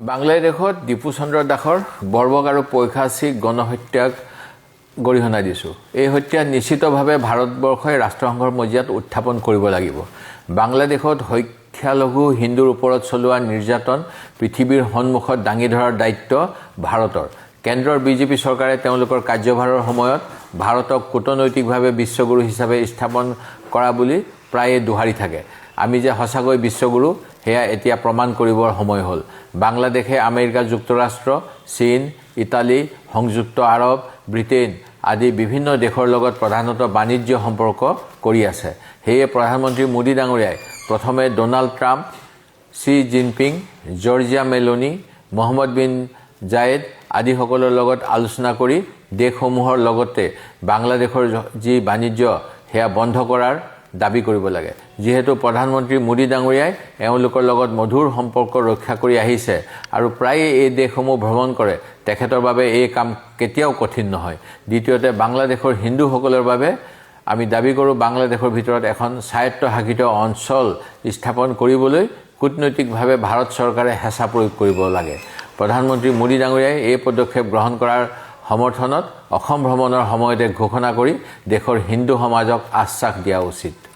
বাংলাদেশত দীপু চন্দ্ৰ দাসৰ বৰ্বক আৰু পৈশাচিক গণহত্যাক গৰিহণা দিছোঁ। এই হত্যা নিশ্চিতভাৱে ভাৰতবৰ্ষই ৰাষ্ট্ৰসংঘৰ মজিয়াত উত্থাপন কৰিব লাগিব। বাংলাদেশত সংখ্যালঘু হিন্দুৰ ওপৰত চলোৱা নিৰ্যাতন পৃথিৱীৰ সন্মুখত দাঙি ধৰাৰ দায়িত্ব ভাৰতৰ। কেন্দ্ৰৰ বিজেপি চৰকাৰে তেওঁলোকৰ কাৰ্যভাৰৰ সময়ত ভাৰতক কূটনৈতিকভাৱে বিশ্বগুৰু হিচাপে স্থাপন কৰা বুলি প্ৰায়ে দোহাৰি থাকে। আমি যে সঁচাকৈ বিশ্বগুৰু সেয়া এতিয়া প্ৰমাণ কৰিবৰ সময় হ'ল। বাংলাদেশে আমেৰিকা যুক্তৰাষ্ট্ৰ, চীন, ইটালী, সংযুক্ত আৰৱ, ব্ৰিটেইন আদি বিভিন্ন দেশৰ লগত প্ৰধানতঃ বাণিজ্য সম্পৰ্ক কৰি আছে। সেয়ে প্ৰধানমন্ত্ৰী মোদী ডাঙৰীয়াই প্ৰথমে ডোনাল্ড ট্ৰাম্প, শ্বি Jinping, Giorgia Meloni, Mohammed bin Zayed আদিসকলৰ লগত আলোচনা কৰি দেশসমূহৰ লগতে বাংলাদেশৰ যি বাণিজ্য সেয়া বন্ধ কৰাৰ দাবী কৰিব লাগে। যিহেতু প্ৰধানমন্ত্ৰী মোদী ডাঙৰীয়াই এওঁলোকৰ লগত মধুৰ সম্পৰ্ক ৰক্ষা কৰি আহিছে আৰু প্ৰায়ে এই দেশসমূহ ভ্ৰমণ কৰে, তেখেতৰ বাবে এই কাম কেতিয়াও কঠিন নহয়। দ্বিতীয়তে বাংলাদেশৰ হিন্দুসকলৰ বাবে আমি দাবী কৰোঁ বাংলাদেশৰ ভিতৰত এখন স্বায়ত্তশাসিত অঞ্চল স্থাপন কৰিবলৈ কূটনৈতিকভাৱে ভাৰত চৰকাৰে হেঁচা প্ৰয়োগ কৰিব লাগে। প্ৰধানমন্ত্ৰী মোদী ডাঙৰীয়াই এই পদক্ষেপ গ্ৰহণ কৰাৰ সমৰ্থনত অসম ভ্ৰমণৰ সময়তে ঘোষণা কৰি দেশৰ হিন্দু সমাজক আশ্বাস দিয়া উচিত।